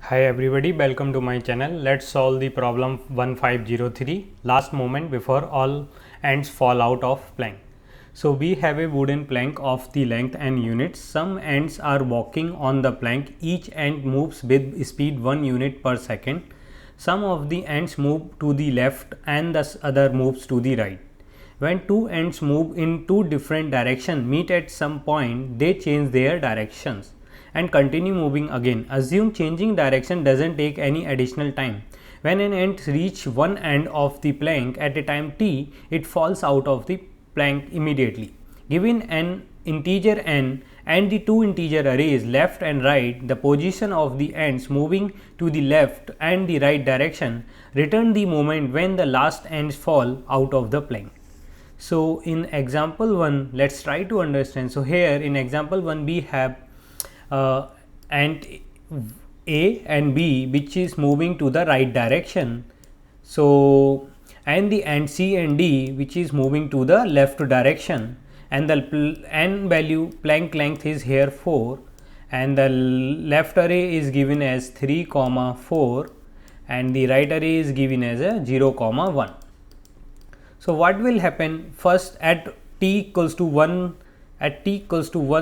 Hi everybody, welcome to my channel. Let's solve the problem 1503, last moment before all ends fall out of plank. So we have a wooden plank of the length and units. Some ends are walking on the plank. Each end moves with speed 1 unit per second. Some of the ends move to the left and the other moves to the right. When two ends move in two different directions, meet at some point, they change their directions and continue moving again. Assume changing direction doesn't take any additional time. When an end reaches one end of the plank at a time t, it falls out of the plank immediately. Given an integer n and the two integer arrays left and right, the position of the ends moving to the left and the right direction, return the moment when the last ends fall out of the plank. So in example 1, let's try to understand. So here in example 1 we have ant A and B which is moving to the right direction. So and the ant C and D which is moving to the left direction, and the n value plank length is here 4, and the left array is given as 3, 4, and the right array is given as a 0, 1. So what will happen first at t equals to 1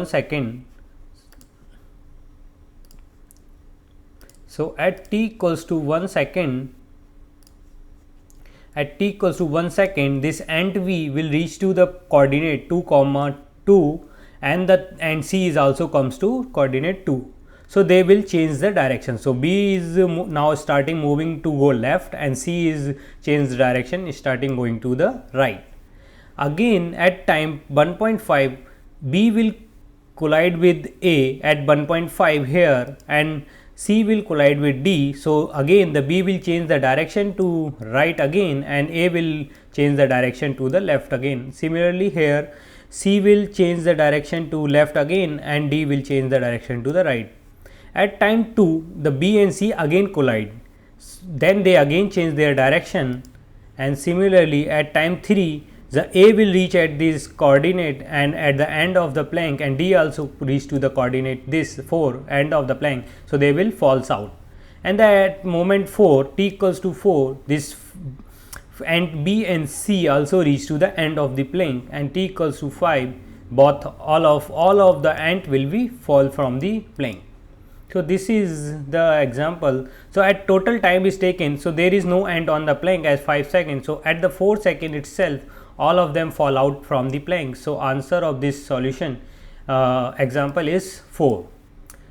second. So at t equals to 1 second, this ant V will reach to the coordinate 2, 2, and the ant C is also comes to coordinate 2. So they will change the direction. So B is now starting moving to go left, and C is changed direction starting going to the right. Again at time 1.5, B will collide with A at 1.5 here, and C will collide with D. So again the B will change the direction to right again, and A will change the direction to the left again. Similarly here C will change the direction to left again, and D will change the direction to the right. At time 2, the B and C again collide, then they again change their direction, and similarly at time 3, the A will reach at this coordinate and at the end of the plank, and D also reach to the coordinate this 4 end of the plank. So they will falls out, and at moment 4 t equals to 4, this and B and C also reach to the end of the plank, and t equals to 5, both all of the ant will be fall from the plank. So this is the example. So at total time is taken, so there is no ant on the plank as 5 seconds. So at the 4 second itself, all of them fall out from the plank. So answer of this solution example is 4.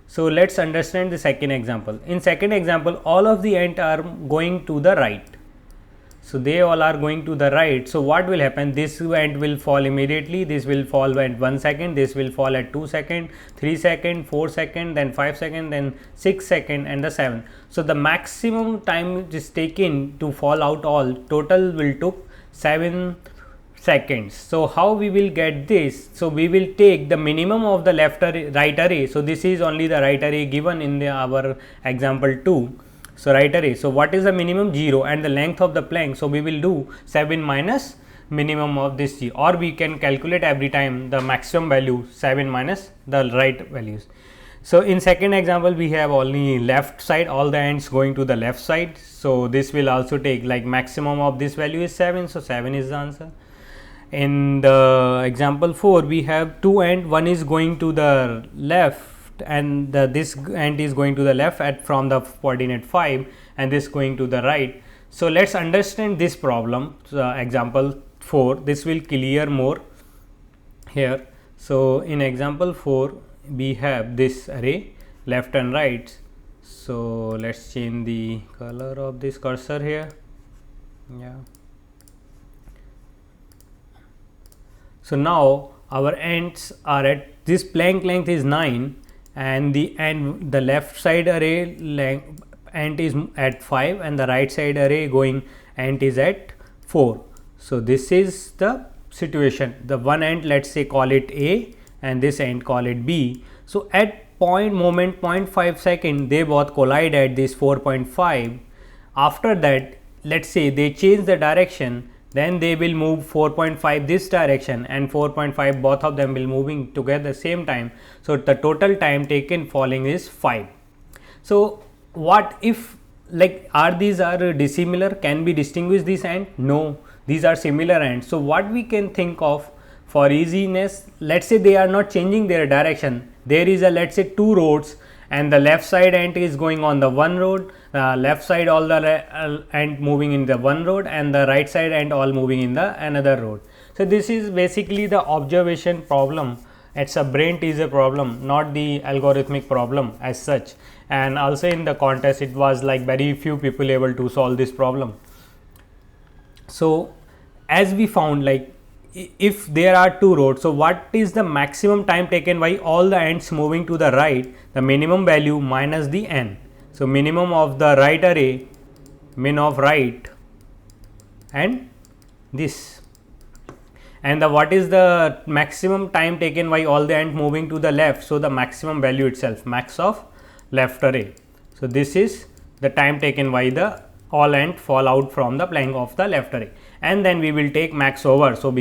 So let's understand the second example. In second example, all of the ant are going to the right. So they all are going to the right. So what will happen? This ant will fall immediately, this will fall at 1 second, this will fall at 2 second, 3 second, 4 second, then 5 second, then 6 second, and the 7. So the maximum time is taken to fall out all total will took 7 seconds. So how we will get this? So we will take the minimum of the left array, right array. So this is only the right array given in our example 2. So right array. So what is the minimum? 0, and the length of the plank. So we will do 7 minus minimum of this G, or we can calculate every time the maximum value 7 minus the right values. So in second example we have only left side, all the ends going to the left side. So this will also take like maximum of this value is 7. So 7 is the answer. In the example 4 we have two ends, one is going to the left, and this end is going to the left at from the coordinate 5, and this going to the right. So let's understand this problem. So example 4, this will clear more here. So in example 4 we have this array left and right. So let's change the color of this cursor here. Yeah. So now our ends are at this plank length is 9, and the left side array length ant is at 5, and the right side array going ant is at 4. So this is the situation. The one ant, let's say call it A, and this ant call it B. So at moment 0.5 second they both collide at this 4.5. After that, let's say they change the direction, then they will move 4.5 this direction, and 4.5 both of them will moving together same time. So the total time taken falling is 5. So what if, like, are these are dissimilar, can be distinguished this ant? No, these are similar ants. So what we can think of for easiness, let's say they are not changing their direction, there is a, let's say, two roads, and the left side ant is going on the one road, left side all the ant moving in the one road, and the right side ant all moving in the another road. So this is basically the observation problem. It's a brain teaser problem, not the algorithmic problem as such. And also in the contest, it was like very few people able to solve this problem. So as we found, like, if there are two roads, so what is the maximum time taken by all the ants moving to the right? The minimum value minus the n. So minimum of the right array, min of right, and this, and the what is the maximum time taken by all the ant moving to the left? So the maximum value itself, max of left array. So this is the time taken by the all ant fall out from the plank of the left array, and then we will take max over, so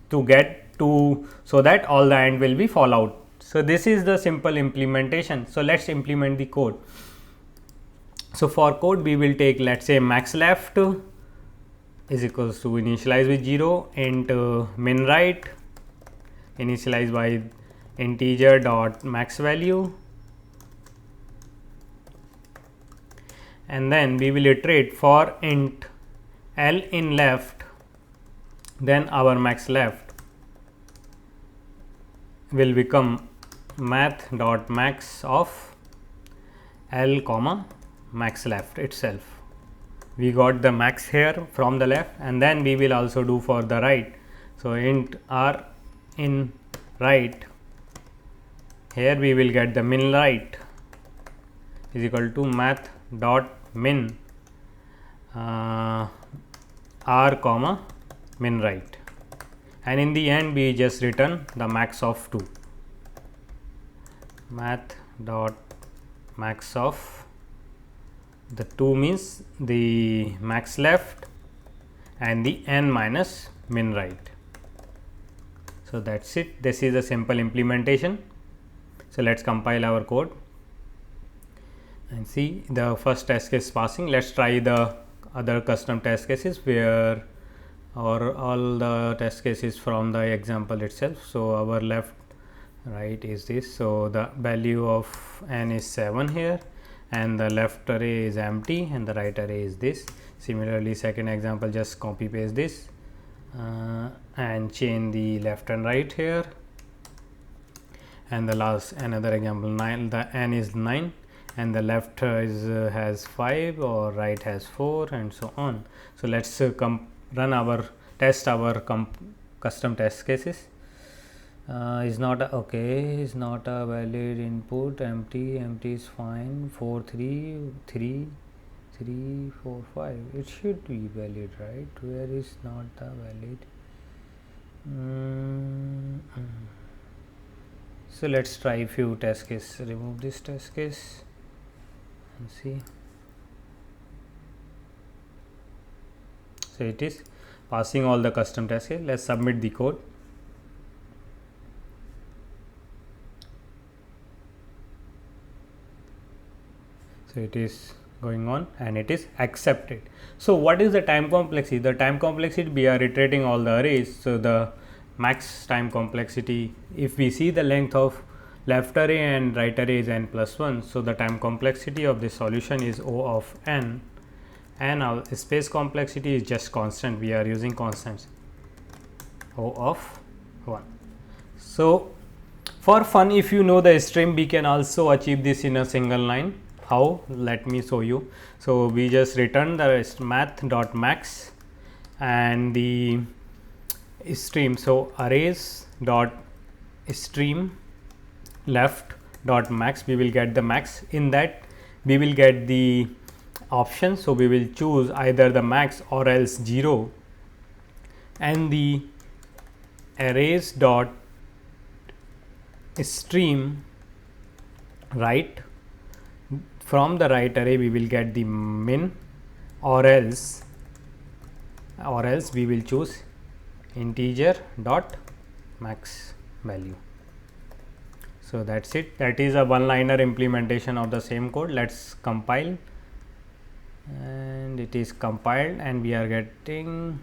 to get to, so that all the ant will be fall out. So this is the simple implementation. So let's implement the code. So for code, we will take, let's say, max left is equals to initialize with 0, int min right, initialize by integer dot max value, and then we will iterate for int l in left, then our max left will become math dot max of l comma max left itself. We got the max here from the left, and then we will also do for the right. So int r in right, here we will get the min right is equal to math dot min r comma min right, and in the end we just return the max of 2, math dot max of the 2 means the max left and the n minus min right. So that's it. This is a simple implementation. So let's compile our code and see the first test case passing. Let's try the other custom test cases where all the test cases from the example itself. So our left right is this. So the value of n is 7 here, and the left array is empty and the right array is this. Similarly, second example, just copy paste this and change the left and right here, and the last another example, 9, the n is 9 and the left is has 5 or right has 4 and so on. So let's run our test our custom test cases. Is not a, okay, is not a valid input, empty is fine, 4 3 3 3 4 5, it should be valid, right? Where is not the valid? So let's try few test case. Remove this test case and see. So it is passing all the custom test case. Let's submit the code. So it is going on and it is accepted. So what is the time complexity? The time complexity, we are iterating all the arrays. So the max time complexity, if we see the length of left array and right array is n plus 1. So the time complexity of this solution is O of n, and our space complexity is just constant. We are using constants, O of 1. So for fun, if you know the stream, we can also achieve this in a single line. How? Let me show you. So we just return the math dot max and the stream. So arrays dot stream left dot max, we will get the max. In that we will get the option. So we will choose either the max or else 0, and the arrays dot stream right, from the right array we will get the min, or else we will choose integer dot max value. So that's it. That is a one-liner implementation of the same code. Let's compile, and it is compiled, and we are getting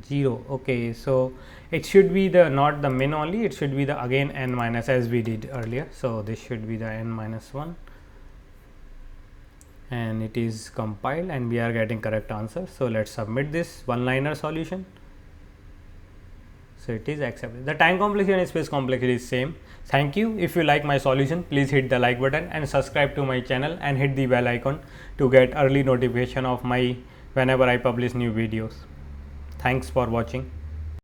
0. Okay, so it should be the not the min only, it should be the again n minus as we did earlier. So this should be the n minus 1, and it is compiled, and we are getting correct answer. So let's submit this one-liner solution. So it is accepted. The time complexity and space complexity is same. Thank you. If you like my solution, please hit the like button and subscribe to my channel and hit the bell icon to get early notification of my whenever I publish new videos. Thanks for watching.